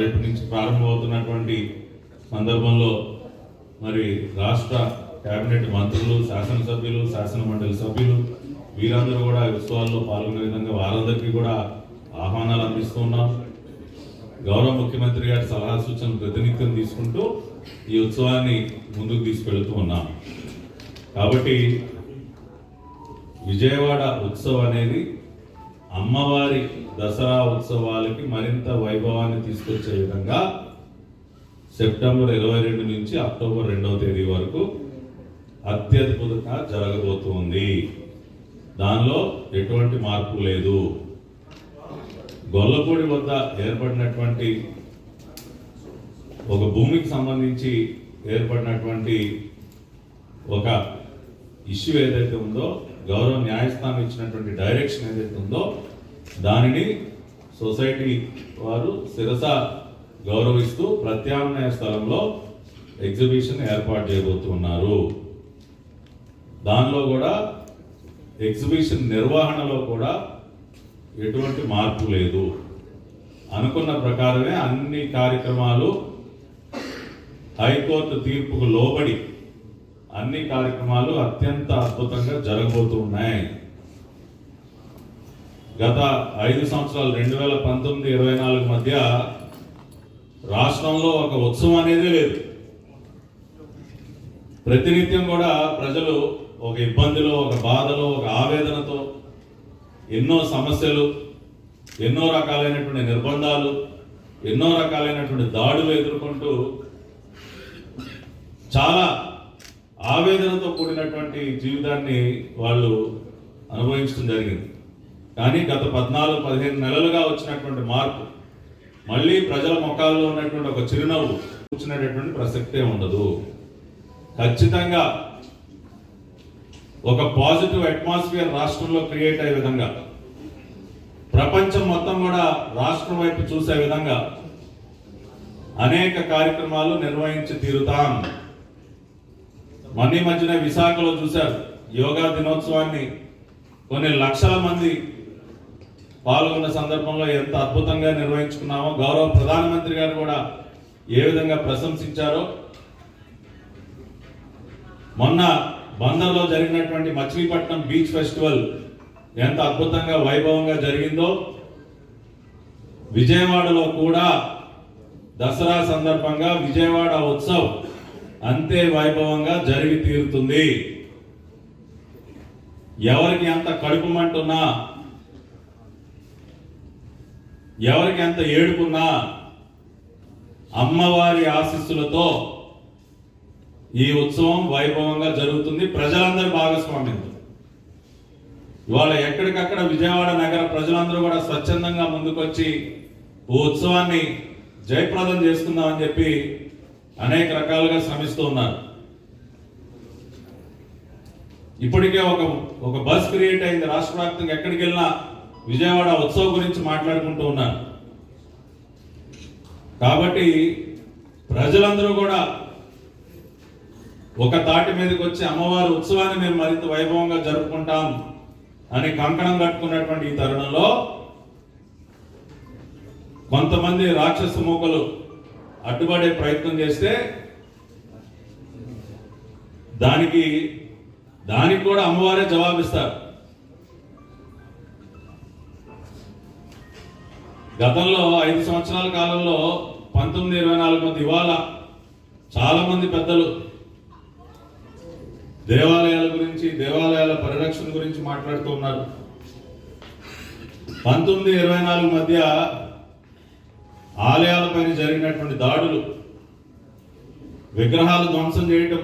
రేపు నుంచి ప్రారంభమవుతున్నటువంటి సందర్భంలో మరి రాష్ట్ర కేబినెట్ మంత్రులు, శాసనసభ్యులు, శాసన మండలి సభ్యులు వీరందరూ కూడా ఉత్సవాల్లో పాల్గొనే విధంగా వారందరికీ కూడా ఆహ్వానాలు అందిస్తున్నాం. గౌరవ ముఖ్యమంత్రి గారి సలహా సూచనలు ప్రతినిత్యం తీసుకుంటూ ఈ ఉత్సవాన్ని ముందుకు తీసుకెళ్తూ ఉన్నాం. కాబట్టి విజయవాడ ఉత్సవం అనేది అమ్మవారి దసరా ఉత్సవాలకి మరింత వైభవాన్ని తీసుకొచ్చే విధంగా సెప్టెంబర్ 22 నుంచి అక్టోబర్ 2వ తేదీ వరకు అత్యద్భుతంగా జరగబోతుంది. దానిలో ఎటువంటి మార్పు లేదు. గొల్లపూడి వద్ద ఏర్పడినటువంటి ఒక భూమికి సంబంధించి ఏర్పడినటువంటి ఒక ఇష్యూ ఏదైతే ఉందో, గౌరవ న్యాయస్థానం ఇచ్చినటువంటి డైరెక్షన్ ఏదైతే ఉందో దానిని సొసైటీ వారు శిరస గౌరవిస్తూ ప్రత్యామ్నాయ స్థలంలో ఎగ్జిబిషన్ ఏర్పాటు చేయబోతున్నారు. దానిలో కూడా ఎగ్జిబిషన్ నిర్వహణలో కూడా ఎటువంటి మార్పు లేదు. అనుకున్న ప్రకారమే అన్ని కార్యక్రమాలు హైకోర్టు తీర్పుకు లోబడి అన్ని కార్యక్రమాలు అత్యంత అద్భుతంగా జరగబోతూ ఉన్నాయి. గత 5 సంవత్సరాలు 2019-24 మధ్య రాష్ట్రంలో ఒక ఉత్సవం అనేది లేదు. ప్రతినిత్యం కూడా ప్రజలు ఒక ఇబ్బందిలో, ఒక బాధలో, ఒక ఆవేదనతో, ఎన్నో సమస్యలు, ఎన్నో రకాలైనటువంటి నిర్బంధాలు, ఎన్నో రకాలైనటువంటి దాడులు ఎదుర్కొంటూ చాలా ఆవేదనతో కూడినటువంటి జీవితాన్ని వాళ్ళు అనుభవించడం జరిగింది. కానీ గత 14-15 నెలలుగా వచ్చినటువంటి మార్పు, మళ్ళీ ప్రజల ముఖాల్లో ఉన్నటువంటి ఒక చిరునవ్వు కూర్చునేటటువంటి ప్రసక్తే ఉండదు. ఖచ్చితంగా ఒక పాజిటివ్ అట్మాస్ఫియర్ రాష్ట్రంలో క్రియేట్ అయ్యే విధంగా, ప్రపంచం మొత్తం కూడా రాష్ట్రం వైపు చూసే విధంగా అనేక కార్యక్రమాలు నిర్వహించి తీరుతాం. మొన్న మధ్యన విశాఖలో చూశారు, యోగా దినోత్సవాన్ని కొన్ని లక్షల మంది పాల్గొన్న సందర్భంలో ఎంత అద్భుతంగా నిర్వహించుకున్నామో, గౌరవ ప్రధానమంత్రి గారు కూడా ఏ విధంగా ప్రశంసించారో. మొన్న బందర్లో జరిగినటువంటి మచిలీపట్నం బీచ్ ఫెస్టివల్ ఎంత అద్భుతంగా వైభవంగా జరిగిందో, విజయవాడలో కూడా దసరా సందర్భంగా విజయవాడ ఉత్సవ్ అంతే వైభవంగా జరిగి తీరుతుంది. ఎవరికి ఎంత కడుపు మంటున్నా, ఎవరికి ఎంత ఏడుపున్నా, అమ్మవారి ఆశీస్సులతో ఈ ఉత్సవం వైభవంగా జరుగుతుంది. ప్రజలందరూ భాగస్వామ్యంతో ఇవాళ ఎక్కడికక్కడ విజయవాడ నగర ప్రజలందరూ కూడా స్వచ్ఛందంగా ముందుకొచ్చి ఈ ఉత్సవాన్ని జయప్రదం చేసుకుందామని చెప్పి అనేక రకాలుగా శ్రమిస్తూ ఉన్నారు. ఇప్పటికే ఒక బస్ క్రియేట్ అయింది రాష్ట్ర వ్యాప్తంగా. ఎక్కడికి వెళ్ళినా విజయవాడ ఉత్సవం గురించి మాట్లాడుకుంటూ ఉన్నారు. కాబట్టి ప్రజలందరూ కూడా ఒక తాటి మీదకి వచ్చి అమ్మవారి ఉత్సవాన్ని మేము మరింత వైభవంగా జరుపుకుంటాం అని కంకణం కట్టుకున్నటువంటి ఈ తరుణంలో కొంతమంది రాక్షస మూకలు అడ్డుపడే ప్రయత్నం చేస్తే దానికి కూడా అమ్మవారే జవాబిస్తారు. గతంలో 5 సంవత్సరాల కాలంలో 19-24 మంది, ఇవాళ చాలా మంది పెద్దలు దేవాలయాల గురించి, దేవాలయాల పరిరక్షణ గురించి మాట్లాడుతూ ఉన్నారు. 19-24 మధ్య ఆలయాలపైన జరిగినటువంటి దాడులు, విగ్రహాలు ధ్వంసం చేయటం,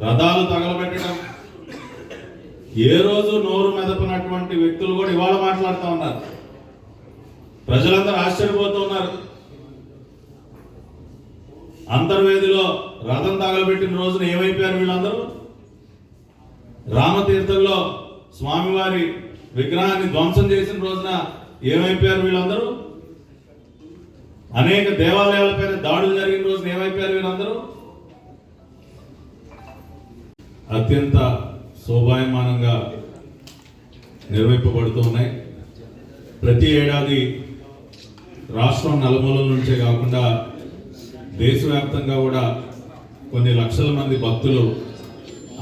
రథాలు తగలబెట్టడం, ఏ రోజు నోరు మెదపనటువంటి వ్యక్తులు కూడా ఇవాళ మాట్లాడుతూ ఉన్నారు. ప్రజలందరూ ఆశ్చర్యపోతూ ఉన్నారు. అంతర్వేదిలో రథం తగలబెట్టిన రోజున ఏమైపోయారు వీళ్ళందరూ? రామతీర్థంలో స్వామివారి విగ్రహాన్ని ధ్వంసం చేసిన రోజున ఏమైపోయారు వీళ్ళందరూ? అనేక దేవాలయాలపైన దాడులు జరిగిన రోజున ఏమైపోయారు వీళ్ళందరూ? అత్యంత శోభాయమానంగా నిర్వహింపబడుతూ ఉన్నాయి. ప్రతి ఏడాది రాష్ట్రం నలుమూలల నుంచే కాకుండా దేశవ్యాప్తంగా కూడా కొన్ని లక్షల మంది భక్తులు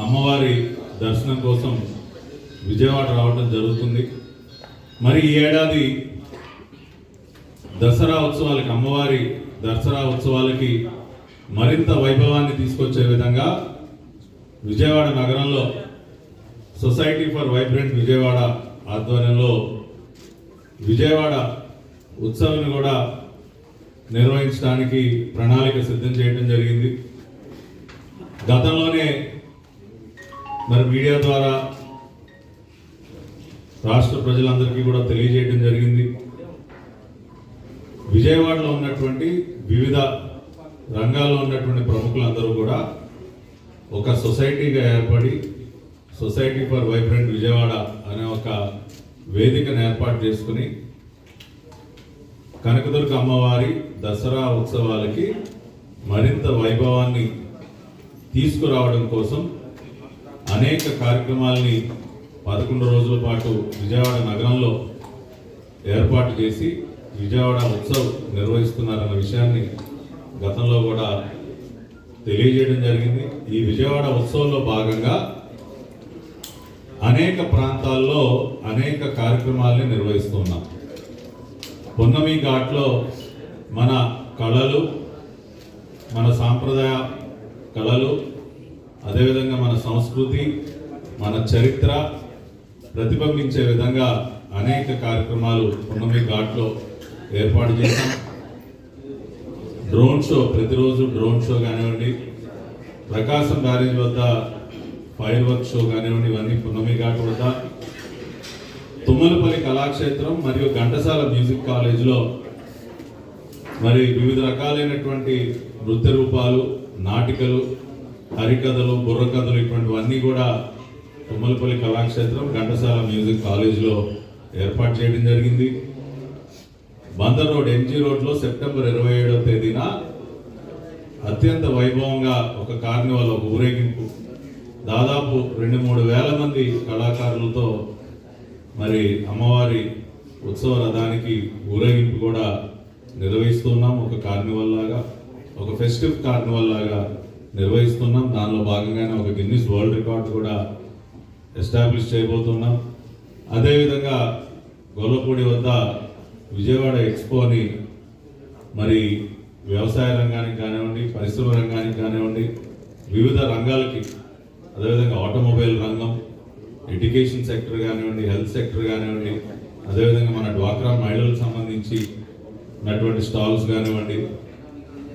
అమ్మవారి దర్శనం కోసం విజయవాడ రావడం జరుగుతుంది. మరి ఈ ఏడాది దసరా ఉత్సవాలకి, అమ్మవారి దసరా ఉత్సవాలకి మరింత వైభవాన్ని తీసుకొచ్చే విధంగా విజయవాడ నగరంలో సొసైటీ ఫర్ వైబ్రెంట్ విజయవాడ ఆధ్వర్యంలో విజయవాడ ఉత్సవాన్ని కూడా నిర్వహించడానికి ప్రణాళిక సిద్ధం చేయడం జరిగింది. గతంలోనే మరి మీడియా ద్వారా రాష్ట్ర ప్రజలందరికీ కూడా తెలియజేయడం జరిగింది. విజయవాడలో ఉన్నటువంటి వివిధ రంగాల్లో ఉన్నటువంటి ప్రముఖులందరూ కూడా ఒక సొసైటీగా ఏర్పడి సొసైటీ ఫర్ వైబ్రెంట్ విజయవాడ అనే ఒక వేదికను ఏర్పాటు చేసుకుని కనకదుర్గ అమ్మవారి దసరా ఉత్సవాలకి మరింత వైభవాన్ని తీసుకురావడం కోసం అనేక కార్యక్రమాల్ని 11 రోజుల పాటు విజయవాడ నగరంలో ఏర్పాటు చేసి విజయవాడ ఉత్సవ్ నిర్వహిస్తున్నారన్న విషయాన్ని గతంలో కూడా తెలియజేయడం జరిగింది. ఈ విజయవాడ ఉత్సవంలో భాగంగా అనేక ప్రాంతాల్లో అనేక కార్యక్రమాలని నిర్వహిస్తున్నాం. పున్నమి ఘాట్లో మన కళలు, మన సాంప్రదాయ కళలు, అదేవిధంగా మన సంస్కృతి, మన చరిత్ర ప్రతిబింబించే విధంగా అనేక కార్యక్రమాలు పున్నమి ఘాట్లో ఏర్పాటు చేశాం. డ్రోన్ షో, ప్రతిరోజు డ్రోన్ షో కానివ్వండి, ప్రకాశం బ్యారేజ్ వద్ద ఫైర్ వర్క్ షో కానివ్వండి, ఇవన్నీ పున్నమి ఘాట్ వద్ద, తుమ్మలపల్లి కళాక్షేత్రం మరియు ఘంటసాల మ్యూజిక్ కాలేజీలో మరి వివిధ రకాలైనటువంటి నృత్య రూపాలు, నాటికలు, హరికథలు, బుర్రకథలు ఇటువంటివన్నీ కూడా తుమ్మలపల్లి కళాక్షేత్రం, ఘంటసాల మ్యూజిక్ కాలేజీలో ఏర్పాటు చేయడం జరిగింది. బందర్ రోడ్, ఎంజీ రోడ్లో సెప్టెంబర్ 27వ తేదీన అత్యంత వైభవంగా ఒక కార్నివాల్, ఒక ఊరేగింపు, దాదాపు 2-3 వేల మంది కళాకారులతో మరి అమ్మవారి ఉత్సవ రథానికి ఊరేగింపు కూడా నిర్వహిస్తున్నాం. ఒక కార్నివల్ లాగా, ఒక ఫెస్టివ్ కార్నివల్ లాగా నిర్వహిస్తున్నాం. దానిలో భాగంగానే ఒక గిన్నిస్ వరల్డ్ రికార్డ్ కూడా ఎస్టాబ్లిష్ చేయబోతున్నాం. అదేవిధంగా గొల్లపూడి వద్ద విజయవాడ ఎక్స్పో అని మరి వ్యవసాయ రంగానికి కానివ్వండి, పరిశ్రమ రంగానికి కానివ్వండి, వివిధ రంగాలకి, అదేవిధంగా ఆటోమొబైల్ రంగం, ఎడ్యుకేషన్ సెక్టర్ కానివ్వండి, హెల్త్ సెక్టర్ కానివ్వండి, అదేవిధంగా మన డ్వాక్రా మహిళలకు సంబంధించి ఉన్నటువంటి స్టాల్స్ కానివ్వండి,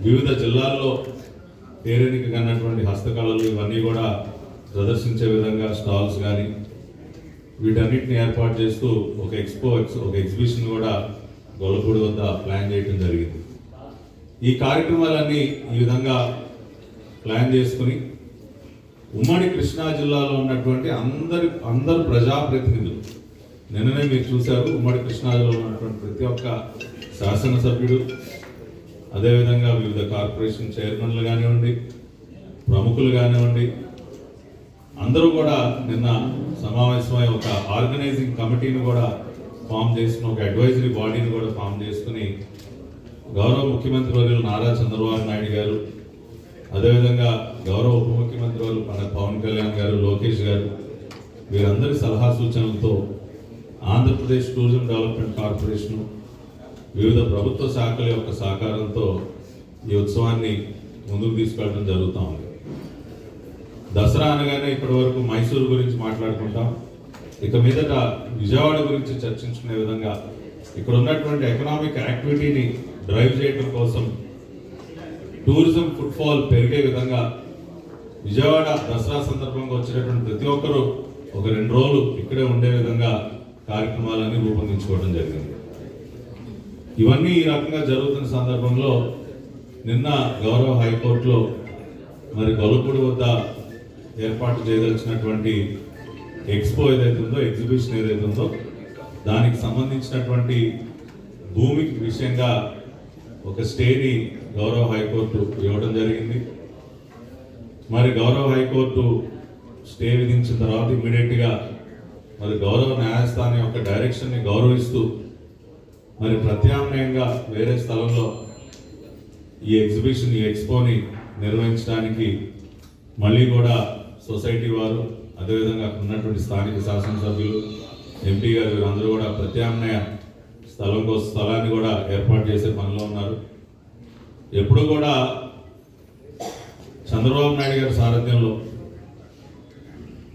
వివిధ జిల్లాల్లో పేరెనికి కన్నటువంటి హస్తకళలు ఇవన్నీ కూడా ప్రదర్శించే విధంగా స్టాల్స్ కానీ వీటన్నిటిని ఏర్పాటు చేస్తూ ఒక ఒక ఎగ్జిబిషన్ కూడా గొల్లపూడి వద్ద ప్లాన్ చేయడం జరిగింది. ఈ కార్యక్రమాలన్నీ ఈ విధంగా ప్లాన్ చేసుకుని ఉమ్మడి కృష్ణా జిల్లాలో ఉన్నటువంటి అందరు ప్రజాప్రతినిధులు, నిన్ననే మీరు చూశారు, ఉమ్మడి కృష్ణా జిల్లాలో ఉన్నటువంటి ప్రతి ఒక్క శాసనసభ్యుడు, అదేవిధంగా వివిధ కార్పొరేషన్ చైర్మన్లు కానివ్వండి, ప్రముఖులు కానివ్వండి, అందరూ కూడా నిన్న సమావేశమై ఒక ఆర్గనైజింగ్ కమిటీని కూడా ఫామ్ చేసుకుని, ఒక అడ్వైజరీ బాడీని కూడా ఫామ్ చేసుకుని గౌరవ ముఖ్యమంత్రి వర్యులు నారా చంద్రబాబు నాయుడు గారు, అదేవిధంగా గౌరవ ఉప ముఖ్యమంత్రి వారు పవన్ కళ్యాణ్ గారు, లోకేష్ గారు, వీరందరి సలహా సూచనలతో ఆంధ్రప్రదేశ్ టూరిజం డెవలప్మెంట్ కార్పొరేషన్, వివిధ ప్రభుత్వ శాఖల యొక్క సహకారంతో ఈ ఉత్సవాన్ని ముందుకు తీసుకెళ్ళడం జరుగుతూ ఉంది. దసరా అనగానే ఇప్పటి వరకు మైసూరు గురించి మాట్లాడుకుంటాం. ఇక మీదట విజయవాడ గురించి చర్చించుకునే విధంగా ఇక్కడ ఉన్నటువంటి ఎకనామిక్ యాక్టివిటీని డ్రైవ్ చేయడం కోసం, టూరిజం ఫుట్ఫాల్ పెరిగే విధంగా విజయవాడ దసరా సందర్భంగా వచ్చినటువంటి ప్రతి ఒక్కరూ ఒక 2 రోజులు ఇక్కడే ఉండే విధంగా కార్యక్రమాలన్నీ రూపొందించుకోవడం జరిగింది. ఇవన్నీ ఈ రకంగా జరుగుతున్న సందర్భంలో నిన్న గౌరవ హైకోర్టులో మరి గొల్లపూడి వద్ద ఏర్పాటు చేయదలిచినటువంటి ఎక్స్పో ఏదైతే ఉందో, ఎగ్జిబిషన్ ఏదైతే ఉందో, దానికి సంబంధించినటువంటి భూమికి విషయంగా ఒక స్టేని గౌరవ హైకోర్టు ఇవ్వడం జరిగింది. మరి గౌరవ హైకోర్టు స్టే విధించిన తర్వాత ఇమ్మీడియట్గా మరి గౌరవ న్యాయస్థానం యొక్క డైరెక్షన్ని గౌరవిస్తూ మరి ప్రత్యామ్నాయంగా వేరే స్థలంలో ఈ ఎగ్జిబిషన్, ఈ ఎక్స్పోని నిర్వహించడానికి మళ్ళీ కూడా సొసైటీ వారు, అదేవిధంగా అక్కడ ఉన్నటువంటి స్థానిక శాసనసభ్యులు, ఎంపీ గారు వీరందరూ కూడా ప్రత్యామ్నాయ స్థలాన్ని కూడా ఏర్పాటు చేసే పనిలో ఉన్నారు. ఎప్పుడు కూడా చంద్రబాబు నాయుడు గారి సారథ్యంలో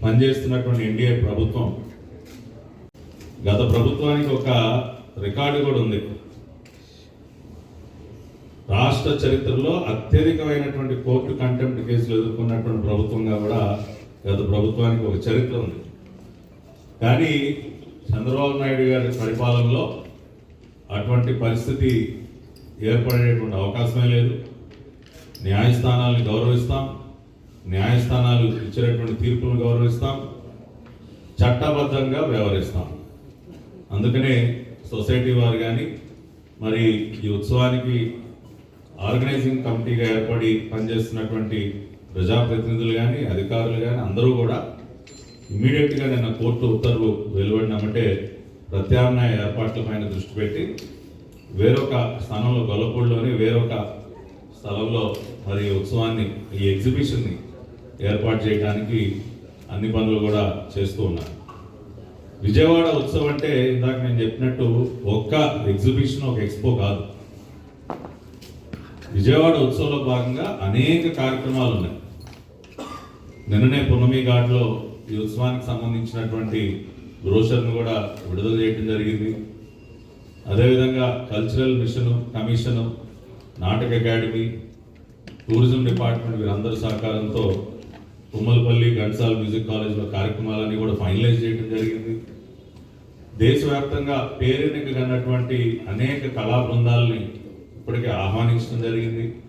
పనిచేస్తున్నటువంటి ఎన్డీఏ ప్రభుత్వం, గత ప్రభుత్వానికి ఒక రికార్డు కూడా ఉంది. రాష్ట్ర చరిత్రలో అత్యధికమైనటువంటి కోర్టు కంటెంప్ట్ కేసులు ఎదుర్కొన్నటువంటి ప్రభుత్వంగా కూడా గత ప్రభుత్వానికి ఒక చరిత్ర ఉంది. కానీ చంద్రబాబు నాయుడు గారి పరిపాలనలో అటువంటి పరిస్థితి ఏర్పడేటువంటి అవకాశమే లేదు. న్యాయస్థానాలను గౌరవిస్తాం, న్యాయస్థానాలు ఇచ్చినటువంటి తీర్పులను గౌరవిస్తాం, చట్టబద్ధంగా వ్యవహరిస్తాం. అందుకనే సొసైటీ వారు కానీ, మరి ఈ ఉత్సవానికి ఆర్గనైజింగ్ కమిటీగా ఏర్పడి పనిచేస్తున్నటువంటి ప్రజాప్రతినిధులు కానీ, అధికారులు కానీ అందరూ కూడా ఇమ్మీడియట్గా నిన్న కోర్టు ఉత్తర్వు వెలువడినామంటే ప్రత్యామ్నాయ ఏర్పాట్ల పైన దృష్టి పెట్టి వేరొక స్థానంలో, గొల్లపూడిలోని వేరొక స్థలంలో మరి ఉత్సవాన్ని, ఈ ఎగ్జిబిషన్ని ఏర్పాటు చేయడానికి అన్ని పనులు కూడా చేస్తూ ఉన్నారు. విజయవాడ ఉత్సవం అంటే ఇందాక నేను చెప్పినట్టు ఒక్క ఎగ్జిబిషన్, ఒక ఎక్స్పో కాదు. విజయవాడ ఉత్సవంలో భాగంగా అనేక కార్యక్రమాలు ఉన్నాయి. నిన్ననే పున్నమి ఘాట్లో ఈ ఉత్సవానికి సంబంధించినటువంటి బ్రోషర్ను కూడా విడుదల చేయడం జరిగింది. అదేవిధంగా కల్చరల్ మిషన్ కమిషను, నాటక అకాడమీ, టూరిజం డిపార్ట్మెంట్ వీరందరి సహకారంతో తుమ్మలపల్లి ఘంటసాల మ్యూజిక్ కాలేజ్లో కార్యక్రమాలన్నీ కూడా ఫైనలైజ్ చేయడం జరిగింది. దేశవ్యాప్తంగా పేరెన్నికగన్నటువంటి అనేక కళా బృందాలని ఇప్పటికే ఆహ్వానించడం జరిగింది.